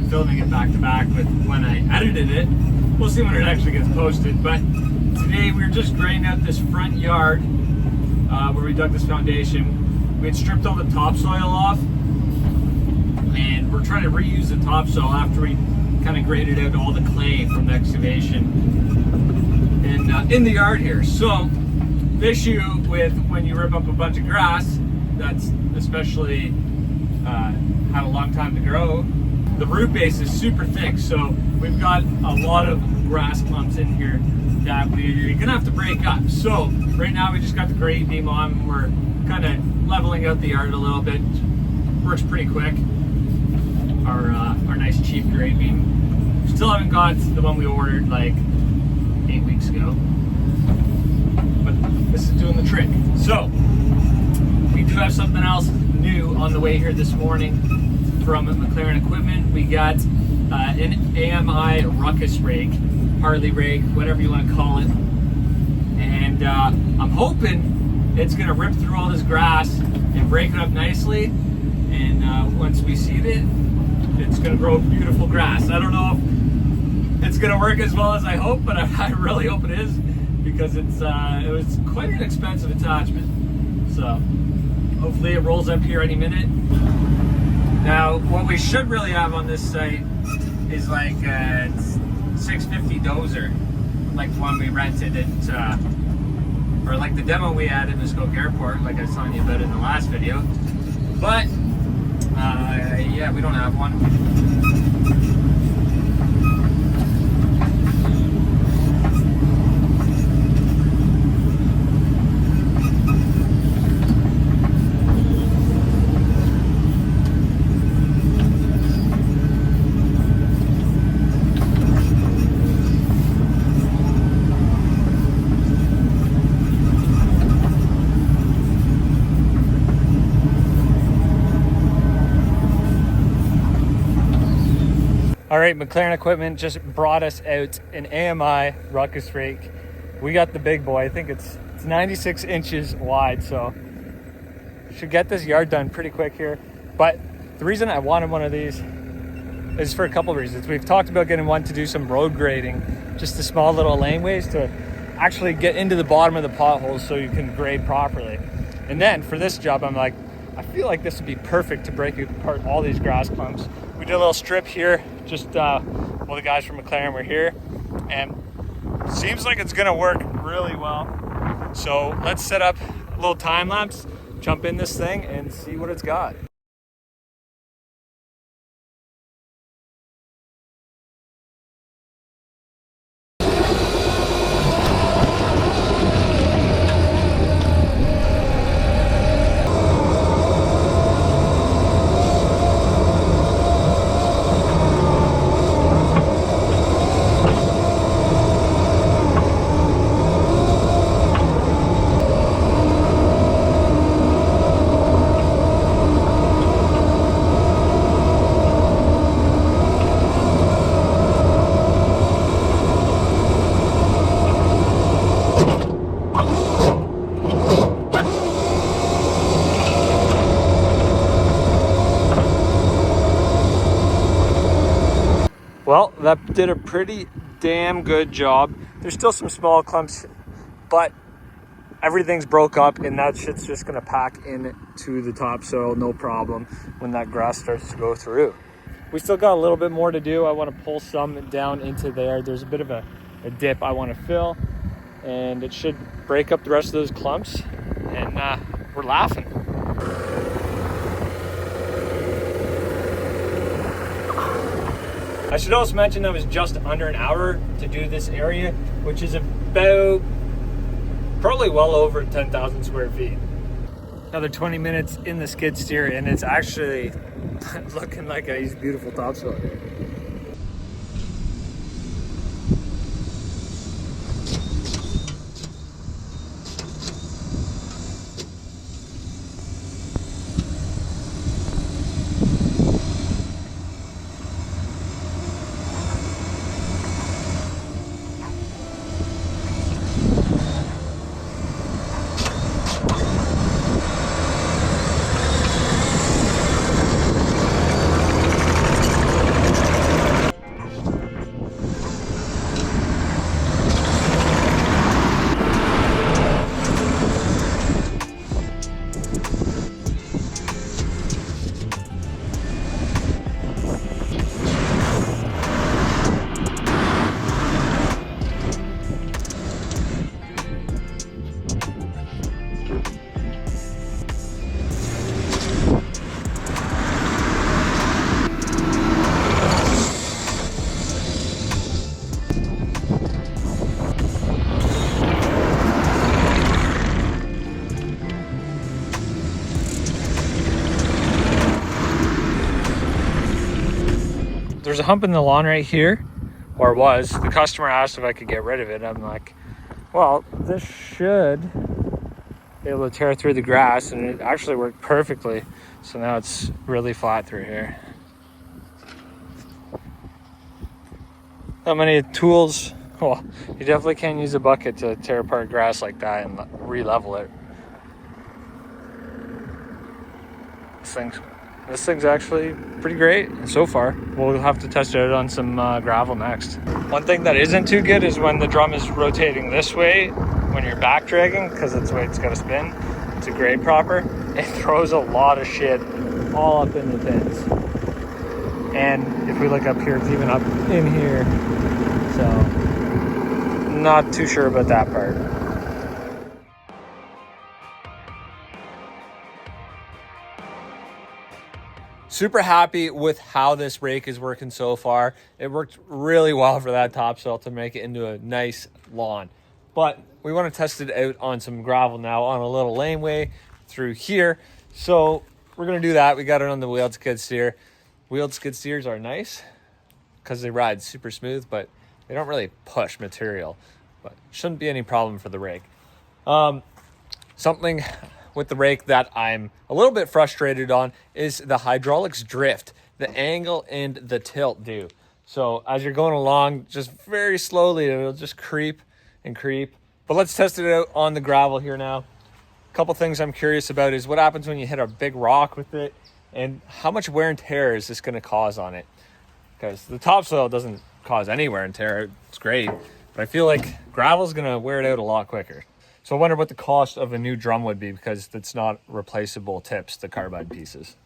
filming it back to back with when I edited it. We'll see when it actually gets posted. But today we're just grading out this front yard where we dug this foundation. We had stripped all the topsoil off, and we're trying to reuse the topsoil after we kind of graded out all the clay from the excavation and in the yard here. So the issue with when you rip up a bunch of grass that's especially had a long time to grow, the root base is super thick, so we've got a lot of grass clumps in here that we're gonna have to break up. So right now we just got the grade beam on. We're kind of leveling out the yard a little bit. Works pretty quick. Our nice cheap grade beam. Still haven't got the one we ordered like 8 weeks ago, but this is doing the trick. So we do have something else new on the way here this morning from McLaren Equipment. We got an AMI ruckus rake, Harley rake, whatever you want to call it, and I'm hoping it's gonna rip through all this grass and break it up nicely, and once we seed it, it's gonna grow beautiful grass. I don't know if it's gonna work as well as I hope, but I really hope it is, because it was quite an expensive attachment. So hopefully it rolls up here any minute. Now, what we should really have on this site is like a 650 dozer, like the one we rented at, or like the demo we had in Muskoka Airport, like I was telling you about in the last video. But yeah, we don't have one. All right, McLaren Equipment just brought us out an AMI ruckus rake. We got the big boy. I think it's 96 inches wide, so should get this yard done pretty quick here. But the reason I wanted one of these is for a couple of reasons. We've talked about getting one to do some road grading, just the small little laneways to actually get into the bottom of the potholes so you can grade properly. And then for this job, I'm like, I feel like this would be perfect to break apart all these grass clumps. We did a little strip here, just while the guys from McLaren were here, and seems like it's gonna work really well. So let's set up a little time lapse, jump in this thing and see what it's got. Well, that did a pretty damn good job. There's still some small clumps, but everything's broke up, and that shit's just gonna pack into the topsoil, no problem, when that grass starts to go through. We still got a little bit more to do. I wanna pull some down into there. There's a bit of a dip I wanna fill, and it should break up the rest of those clumps, and we're laughing. I should also mention that it was just under an hour to do this area, which is about probably well over 10,000 square feet. Another 20 minutes in the skid steer, and it's actually looking like a beautiful topsoil here. there's a hump in the lawn right here, or was. The customer asked if I could get rid of it. I'm like, well, this should be able to tear through the grass, and it actually worked perfectly. So now it's really flat through here. Not many tools. Well, you definitely can't use a bucket to tear apart grass like that and re-level it. This thing's actually pretty great so far. We'll have to test it out on some gravel next. One thing that isn't too good is when the drum is rotating this way when you're back dragging, because that's the way it's got to spin to grade proper. It throws a lot of shit all up in the pins. And if we look up here, it's even up in here. So, not too sure about that part. Super happy with how this rake is working so far. It worked really well for that topsoil to make it into a nice lawn. But we want to test it out on some gravel now on a little laneway through here. So we're going to do that. We got it on the wheeled skid steer. Wheeled skid steers are nice because they ride super smooth, but they don't really push material. But shouldn't be any problem for the rake. Something with the rake that I'm a little bit frustrated on is the hydraulics drift, the angle and the tilt do. So as you're going along, just very slowly, it'll just creep and creep. But let's test it out on the gravel here now. A couple things I'm curious about is what happens when you hit a big rock with it, and how much wear and tear is this going to cause on it? Because the topsoil doesn't cause any wear and tear. It's great, but I feel like gravel's going to wear it out a lot quicker. So I wonder what the cost of a new drum would be, because it's not replaceable tips, the carbide pieces.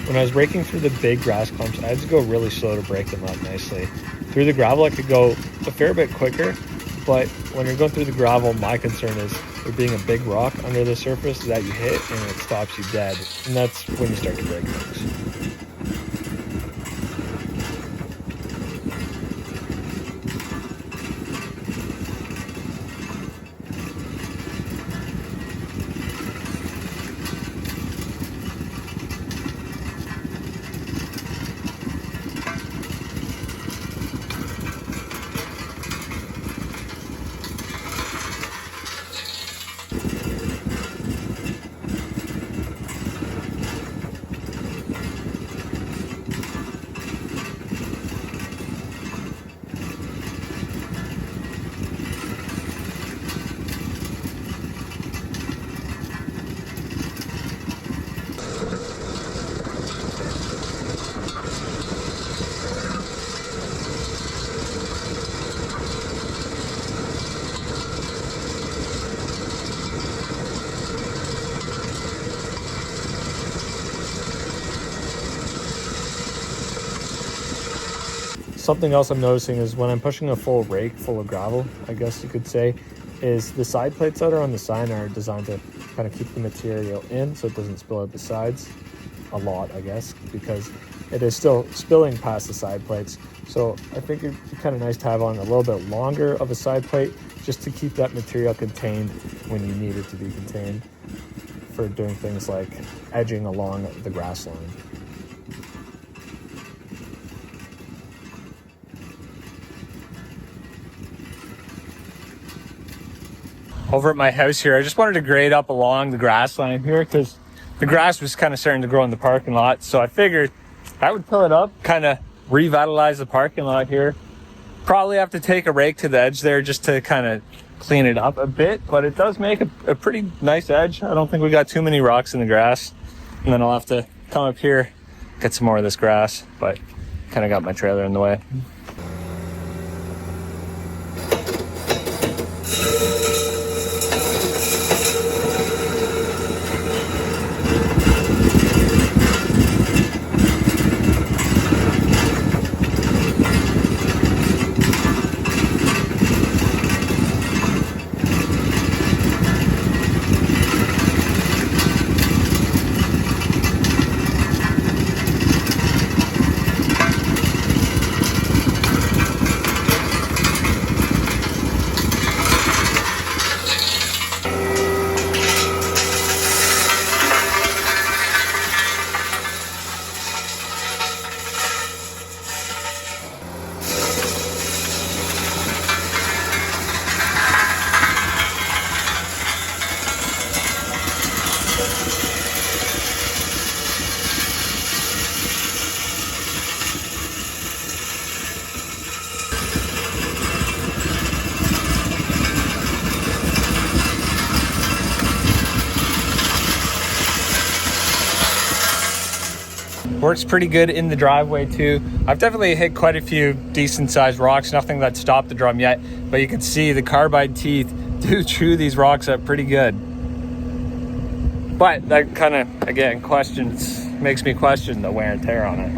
When I was raking through the big grass clumps, I had to go really slow to break them up nicely. Through the gravel, I could go a fair bit quicker, but when you're going through the gravel, my concern is there being a big rock under the surface that you hit and it stops you dead. And that's when you start to break things. Something else I'm noticing is when I'm pushing a full rake full of gravel, I guess you could say, is the side plates that are on the sign are designed to kind of keep the material in so it doesn't spill out the sides a lot, I guess, because it is still spilling past the side plates. So I think it'd be kind of nice to have on a little bit longer of a side plate just to keep that material contained when you need it to be contained for doing things like edging along the grass line. Over at my house here, I just wanted to grade up along the grass line here because the grass was kind of starting to grow in the parking lot. So I figured I would fill it up, kind of revitalize the parking lot here. Probably have to take a rake to the edge there just to kind of clean it up a bit, but it does make a pretty nice edge. I don't think we got too many rocks in the grass. And then I'll have to come up here, get some more of this grass, but kind of got my trailer in the way. Works pretty good in the driveway too. I've definitely hit quite a few decent sized rocks, nothing that stopped the drum yet, but you can see the carbide teeth do chew these rocks up pretty good. But that kind of, again, makes me question the wear and tear on it.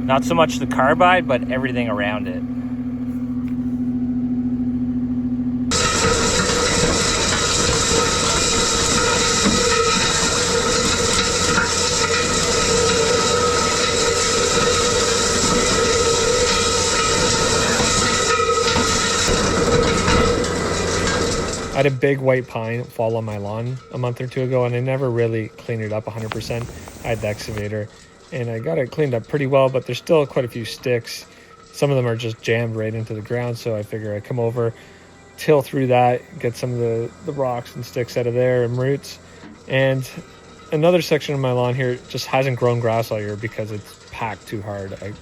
Not so much the carbide, but everything around it. I had a big white pine fall on my lawn a month or two ago, and I never really cleaned it up 100%. I had the excavator, and I got it cleaned up pretty well, but there's still quite a few sticks. Some of them are just jammed right into the ground, so I figure I'd come over, till through that, get some of the rocks and sticks out of there and roots. And another section of my lawn here just hasn't grown grass all year because it's packed too hard. I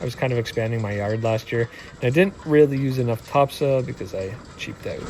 was kind of expanding my yard last year, and I didn't really use enough topsoil because I cheaped out.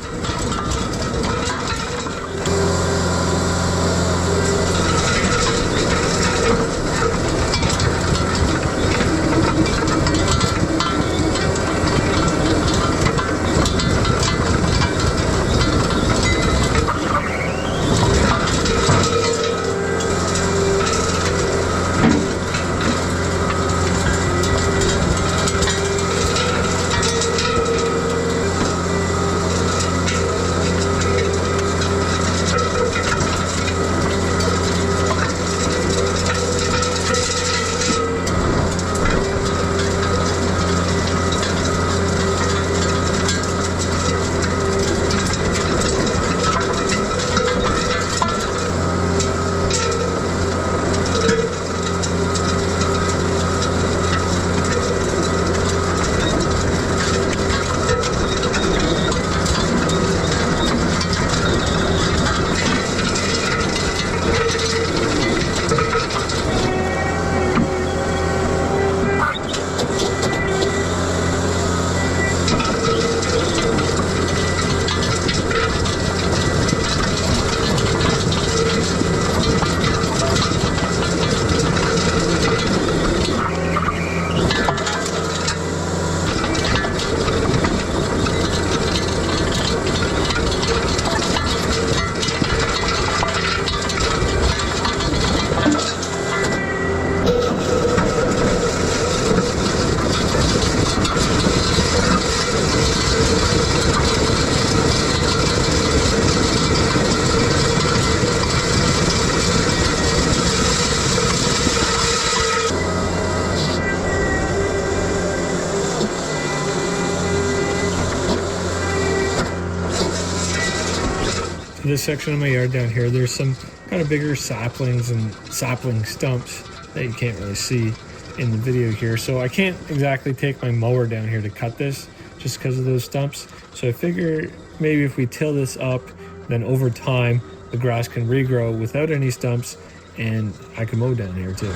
This section of my yard down here, there's some kind of bigger saplings and sapling stumps that you can't really see in the video here. So I can't exactly take my mower down here to cut this just because of those stumps. So I figure maybe if we till this up, then over time, the grass can regrow without any stumps, and I can mow down here too.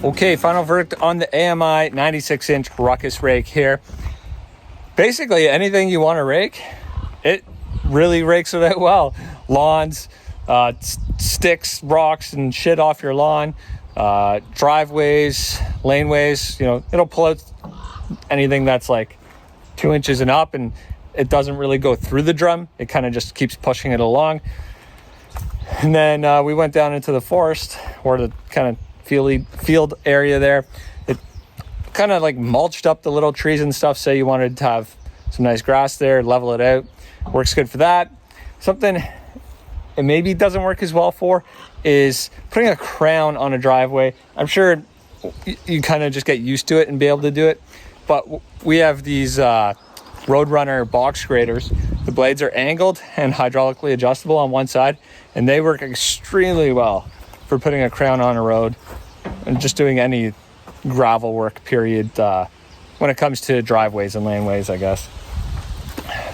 Okay, final verdict on the AMI 96-inch ruckus rake here. Basically, anything you want to rake, it really rakes it out well. Lawns, sticks, rocks, and shit off your lawn, driveways, laneways. You know, it'll pull out anything that's like 2 inches and up, and it doesn't really go through the drum. It kind of just keeps pushing it along. And then we went down into the forest, or the kind of field area there. It kind of like mulched up the little trees and stuff. Say you wanted to have some nice grass there, level it out. Works good for that. Something it maybe doesn't work as well for is putting a crown on a driveway. I'm sure you kind of just get used to it and be able to do it. But we have these Roadrunner box graders. The blades are angled and hydraulically adjustable on one side, and they work extremely well for putting a crown on a road and just doing any gravel work, period, when it comes to driveways and laneways, I guess.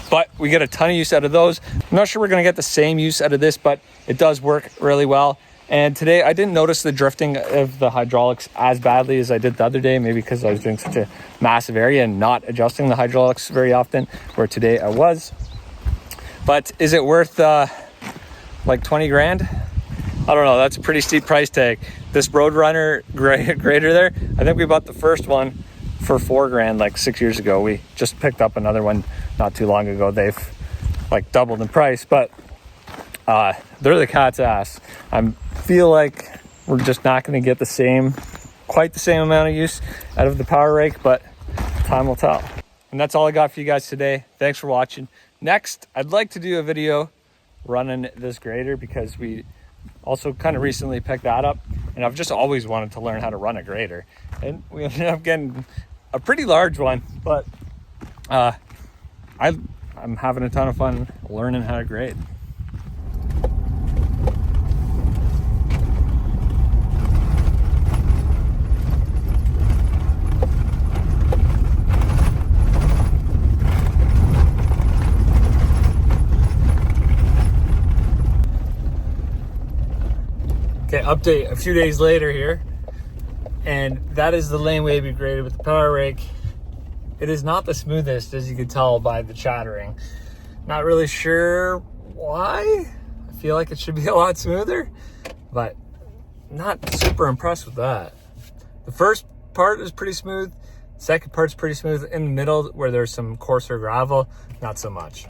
But we get a ton of use out of those. I'm not sure we're going to get the same use out of this, but it does work really well. And today I didn't notice the drifting of the hydraulics as badly as I did the other day, maybe because I was doing such a massive area and not adjusting the hydraulics very often, where today I was. But is it worth like 20 grand? I don't know. That's a pretty steep price tag. This Roadrunner grader there, I think we bought the first one for 4 grand like 6 years ago. We just picked up another one not too long ago. They've like doubled in price, but they're the cat's ass. I feel like we're just not going to get quite the same amount of use out of the power rake, but time will tell. And that's all I got for you guys today. Thanks for watching. Next, I'd like to do a video running this grader, because we also kind of recently picked that up, and I've just always wanted to learn how to run a grader, and we ended up getting a pretty large one. But I'm having a ton of fun learning how to grade. Okay, update a few days later here, and that is the laneway we graded with the power rake. It is not the smoothest, as you can tell by the chattering. Not really sure why. I feel like it should be a lot smoother, but not super impressed with that. The first part is pretty smooth. Second part's pretty smooth. In the middle, where there's some coarser gravel, not so much.